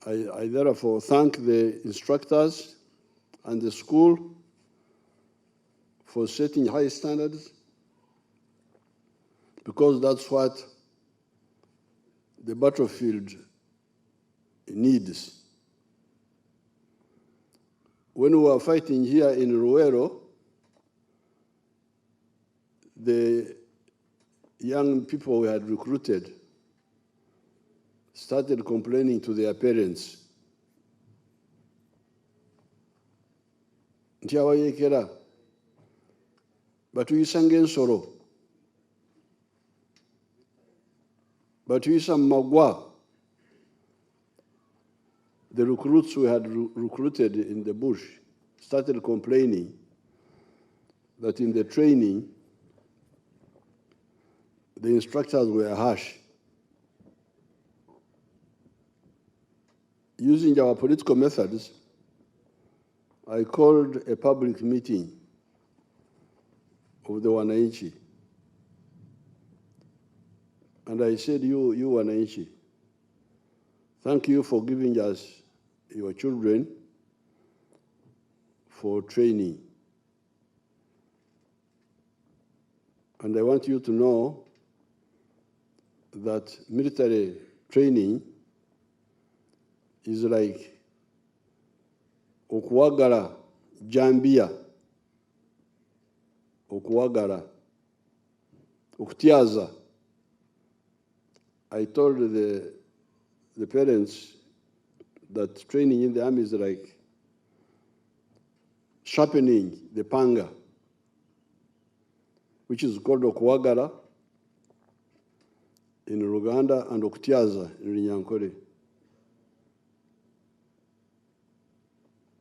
I therefore thank the instructors and the school for setting high standards, because that's what the battlefield needs. When we were fighting here in Ruero, the young people we had recruited started complaining to their parents. Ntiabayekera batuyisa ng'ensolo, batuyisa magwa. The recruits we had recruited in the bush started complaining that in the training, the instructors were harsh. Using our political methods, I called a public meeting of the Wananchi. And I said, you Wananchi, thank you for giving us your children for training. And I want you to know that military training is like okuwagala jambia, okuwagala, okutyaza. I told the parents that training in the army is like sharpening the panga, which is called okuwagala in Uganda and okutyaza in Runyankore.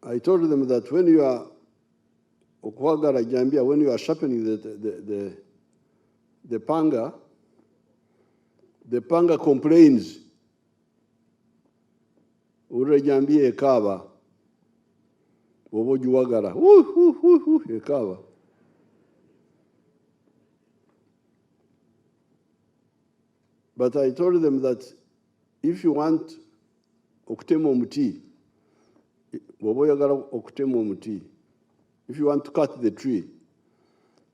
I told them that when you are okuwagala jambia, when you are sharpening the panga complains. Ure jambia ekaba, obo juwagala, ekaba. But I told them that if you want okutema omuti, obo yagala okutema omuti, if you want to cut the tree,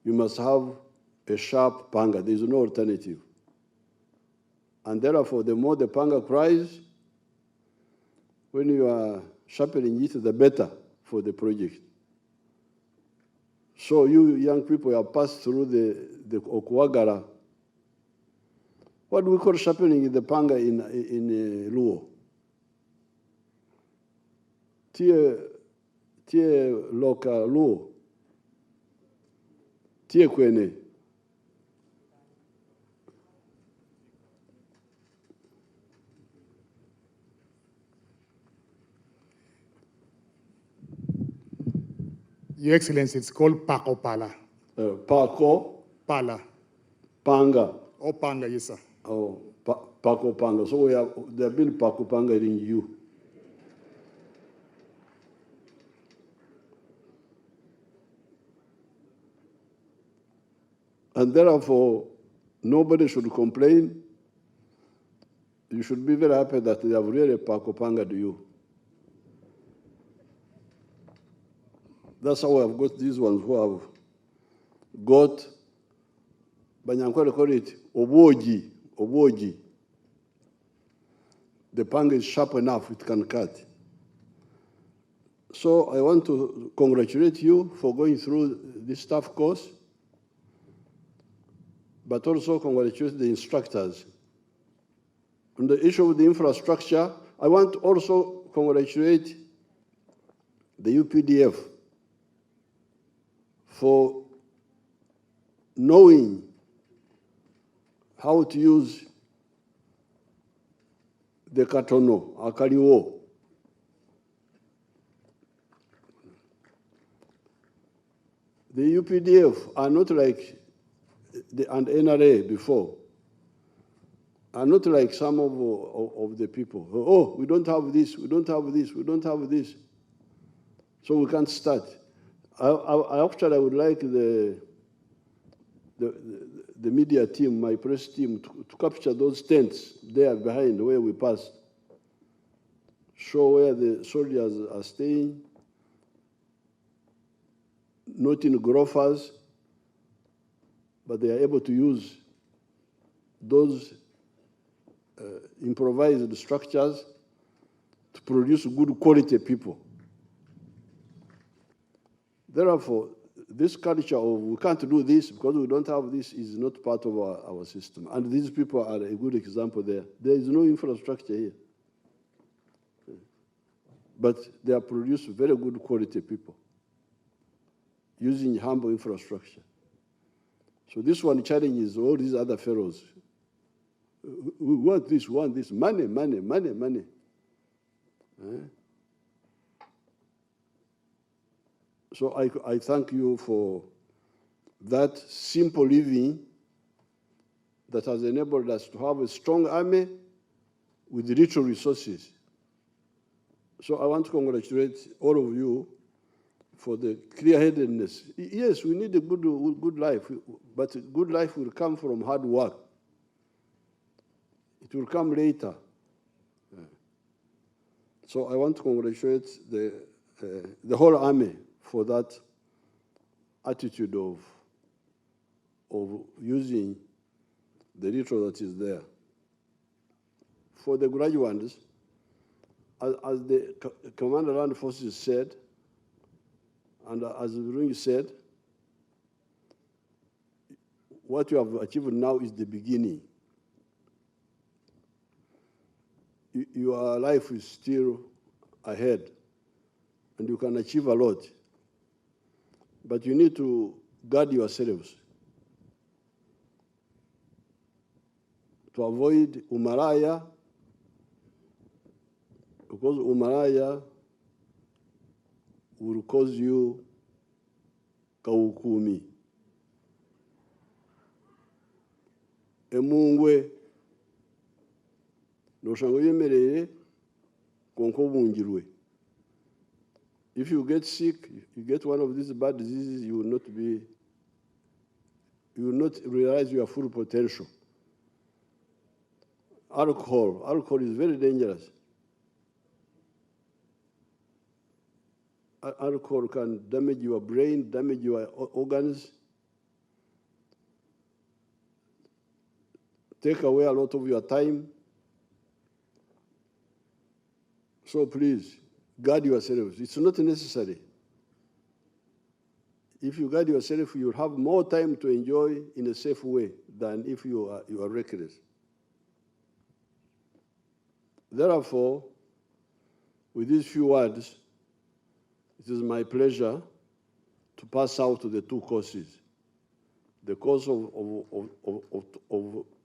you must have a sharp panga. There is no alternative. And therefore, the more the panga cries, when you are sharpening it, the better for the project. So you young people have passed through the okuwagala. What do we call sharpening the panga in Luo? Tie loka Luo. Tie kwene. Your Excellency, it's called Pako Pala. Pako? Pala. Panga. Oh, Panga, yes, sir. Oh, Pako Panga. So there have been Pako Panga in you. And therefore, nobody should complain. You should be very happy that they have really Pako Panga to you. That's how I've got these ones who have got, Banyankole call it oboji. The panga is sharp enough, it can cut. So I want to congratulate you for going through this tough course, but also congratulate the instructors. On the issue of the infrastructure, I want to also congratulate the UPDF for knowing how to use the katono, akaliwo. The UPDF are not like and NRA before, are not like some of the people. Oh, we don't have this, we don't have this, we don't have this. So we can't start. I actually would like the media team, my press team, to capture those tents there behind where we passed, show where the soldiers are staying, not in grofers, but they are able to use those improvised structures to produce good quality people. Therefore, this culture of we can't do this because we don't have this is not part of our system. And these people are a good example there. There is no infrastructure here. But they are produced very good quality people using humble infrastructure. So this one challenges all these other fellows. We want this, money, money, money, money. So I thank you for that simple living that has enabled us to have a strong army with little resources. So I want to congratulate all of you for the clear-headedness. Yes, we need a good life, but good life will come from hard work. It will come later. So I want to congratulate the whole army for that attitude of using the little that is there. For the graduates, as the Commander Land Forces said, and as Rungi said, what you have achieved now is the beginning. Your life is still ahead, and you can achieve a lot. But you need to guard yourselves to avoid umaraya, because umaraya will cause you kawukumi. Emungwe noshango yemerere konko bungirwe. If you get sick, you get one of these bad diseases, you will not realize your full potential. Alcohol is very dangerous. Alcohol can damage your brain, damage your organs, take away a lot of your time. So please, guard yourselves. It's not necessary. If you guard yourself, you'll have more time to enjoy in a safe way than if you are reckless. Therefore, with these few words, it is my pleasure to pass out to the two courses. The course of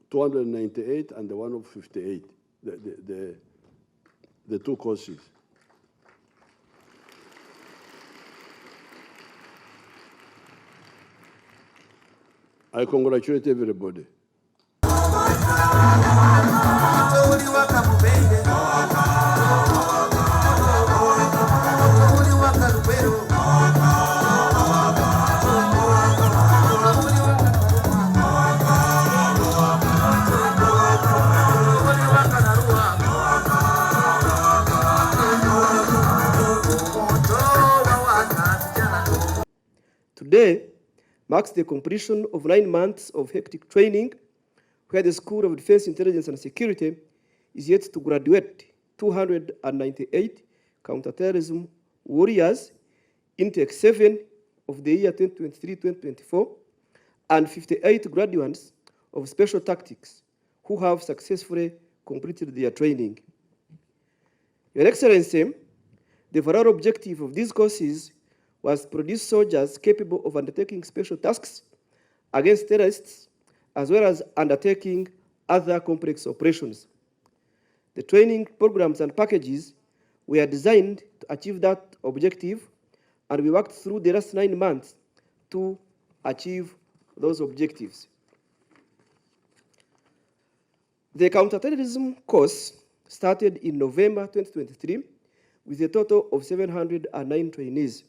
298 and the one of 58, the two courses. I congratulate everybody. Today marks the completion of 9 months of hectic training, where the School of Defense, Intelligence and Security is yet to graduate 298 counterterrorism warriors, intake 7 of the year 2023-2024, and 58 graduates of special tactics who have successfully completed their training. Your Excellency, the overall objective of these courses was to produce soldiers capable of undertaking special tasks against terrorists, as well as undertaking other complex operations. The training programs and packages were designed to achieve that objective, and we worked through the last 9 months to achieve those objectives. The counterterrorism course started in November 2023 with a total of 709 trainees.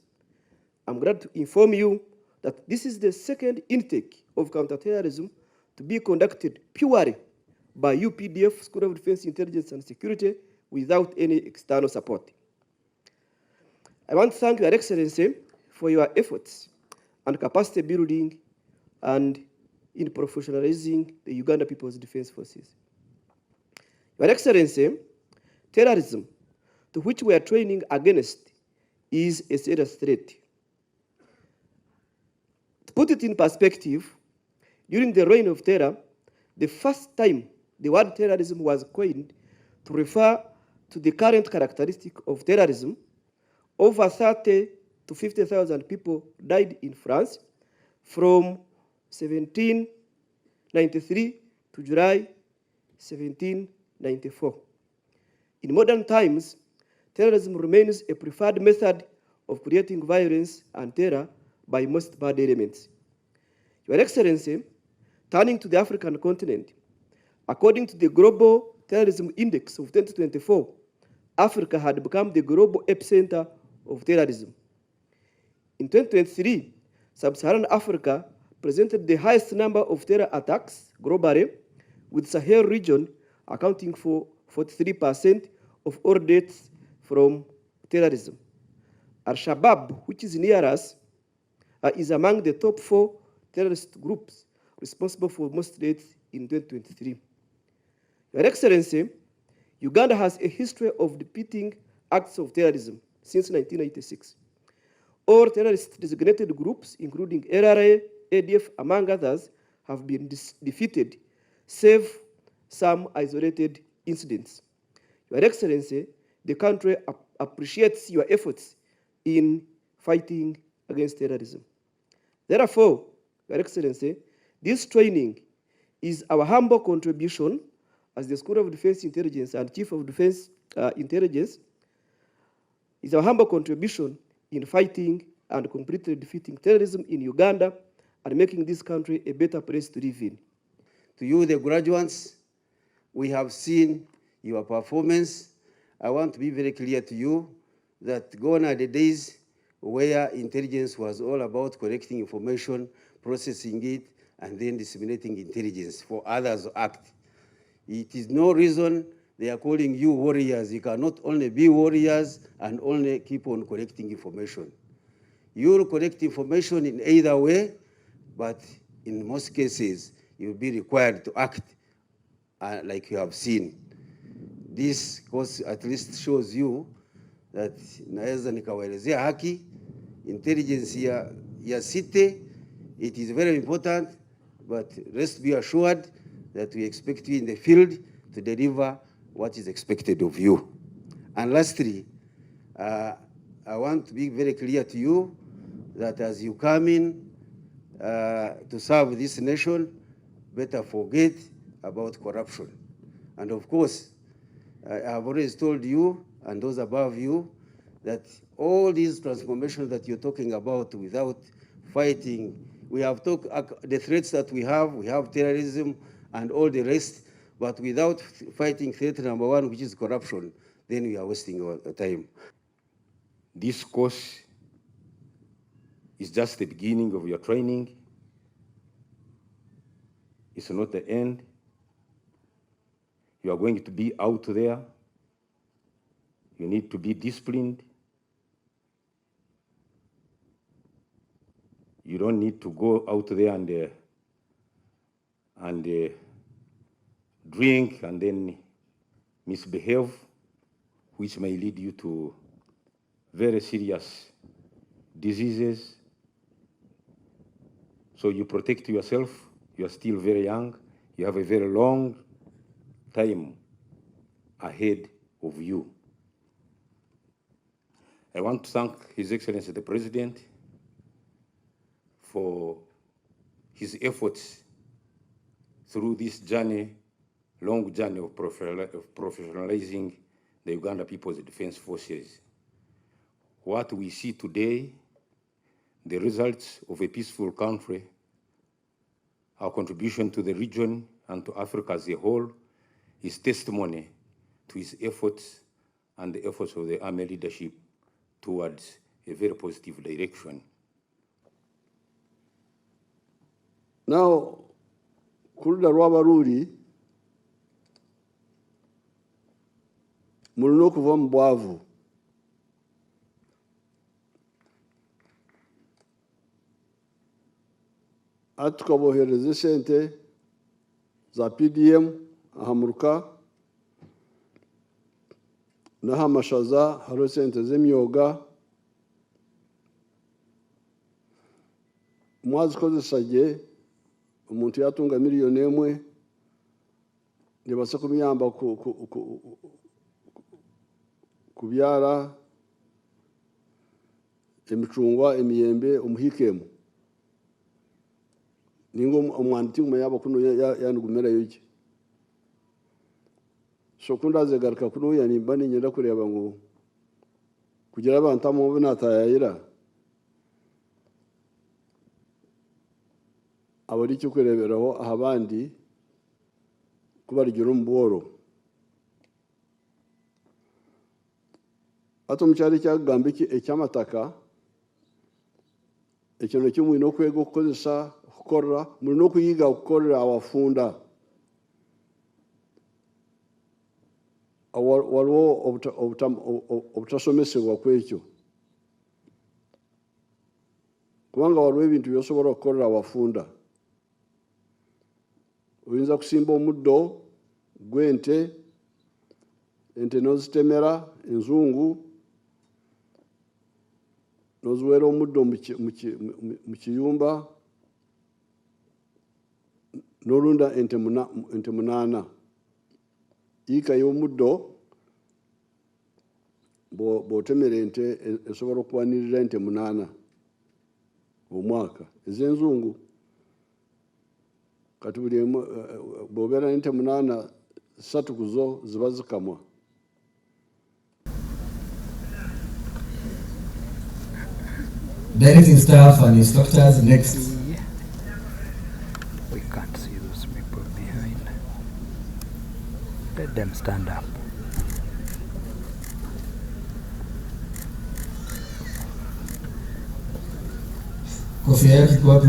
I'm glad to inform you that this is the second intake of counterterrorism to be conducted purely by UPDF, School of Defense, Intelligence and Security, without any external support. I want to thank Your Excellency for your efforts and capacity building and in professionalizing the Uganda People's Defense Forces. Your Excellency, terrorism, to which we are training against, is a serious threat. To put it in perspective, during the reign of terror, the first time the word terrorism was coined to refer to the current characteristic of terrorism, over 30 to 50,000 people died in France from 1793 to July 1794. In modern times, terrorism remains a preferred method of creating violence and terror by most bad elements. Your Excellency, turning to the African continent, according to the Global Terrorism Index of 2024, Africa had become the global epicenter of terrorism. In 2023, Sub-Saharan Africa presented the highest number of terror attacks globally, with Sahel region accounting for 43% of all deaths from terrorism. Al-Shabaab, which is near us, is among the top 4 terrorist groups responsible for most deaths in 2023. Your Excellency, Uganda has a history of defeating acts of terrorism since 1986. All terrorist-designated groups, including LRA, ADF, among others, have been defeated, save some isolated incidents. Your Excellency, the country appreciates your efforts in fighting against terrorism. Therefore, Your Excellency, this training is our humble contribution as the School of Defense Intelligence and Chief of Defense Intelligence, is our humble contribution in fighting and completely defeating terrorism in Uganda and making this country a better place to live in. To you, the graduates, we have seen your performance. I want to be very clear to you that gone are the days where intelligence was all about collecting information, processing it, and then disseminating intelligence for others to act. It is no reason they are calling you warriors. You cannot only be warriors and only keep on collecting information. You will collect information in either way, but in most cases, you'll be required to act like you have seen. This course at least shows you that naweza nikawaelezea haki, intelligence ya city, it is very important, but rest be assured that we expect you in the field to deliver what is expected of you. And lastly, I want to be very clear to you that as you come in to serve this nation, better forget about corruption. And of course, I have always told you and those above you that all these transformations that you're talking about without fighting, we have talked the threats that we have terrorism and all the rest, but without fighting threat number 1, which is corruption, then we are wasting our time. This course is just the beginning of your training. It's not the end. You are going to be out there. You need to be disciplined. You don't need to go out there and drink and then misbehave, which may lead you to very serious diseases. So you protect yourself. You are still very young. You have a very long time ahead of you. I want to thank His Excellency the President for his efforts through this journey, long journey of professionalizing the Uganda People's Defense Forces. What we see today, the results of a peaceful country, our contribution to the region and to Africa as a whole, is testimony to his efforts and the efforts of the army leadership towards a very positive direction. Now, ku ludda lw'abaluuli mulina okuva mu bwavu. Ati tukabohereza sente za PDM ahamuruka naha amashaza hariho sente z'emyoga mwazikozesa gye omuntu yatunga miliyoni emwe nebasa kumuyamba kubyara emicungwa emiyembe omuhikemu ningo omwana tinguma yaba kuno yanugumerayo iki so kundaze garuka kuno yanimba ninyenda kureba ngo kugira abantu amu binatayira abari cyo kureberaho abandi kubarigiro mboro ato mucyari cyagamba iki ecyamataka ekintu kimwe no kwego kukozesa gukora muri no kuyiga gukorera abafunda waliwo obutasomesebwa kwekyo kubanga waliwo ebintu byosobola okukorera abafunda oyinza kusimba omuddo gw'ente ente nozitemera enzungu noziwera omuddo mu kiyumba n'olunda ente 8 ika y'omuddo bw'otemera ente esobola okuwanirira ente 8 omwaka ez'enzungu kati buli bw'obeera ente 8 3 kuzo ziba zikamwa. Directing staff and instructors next. We can't see those people behind. Let them stand up. Kofia yake kwa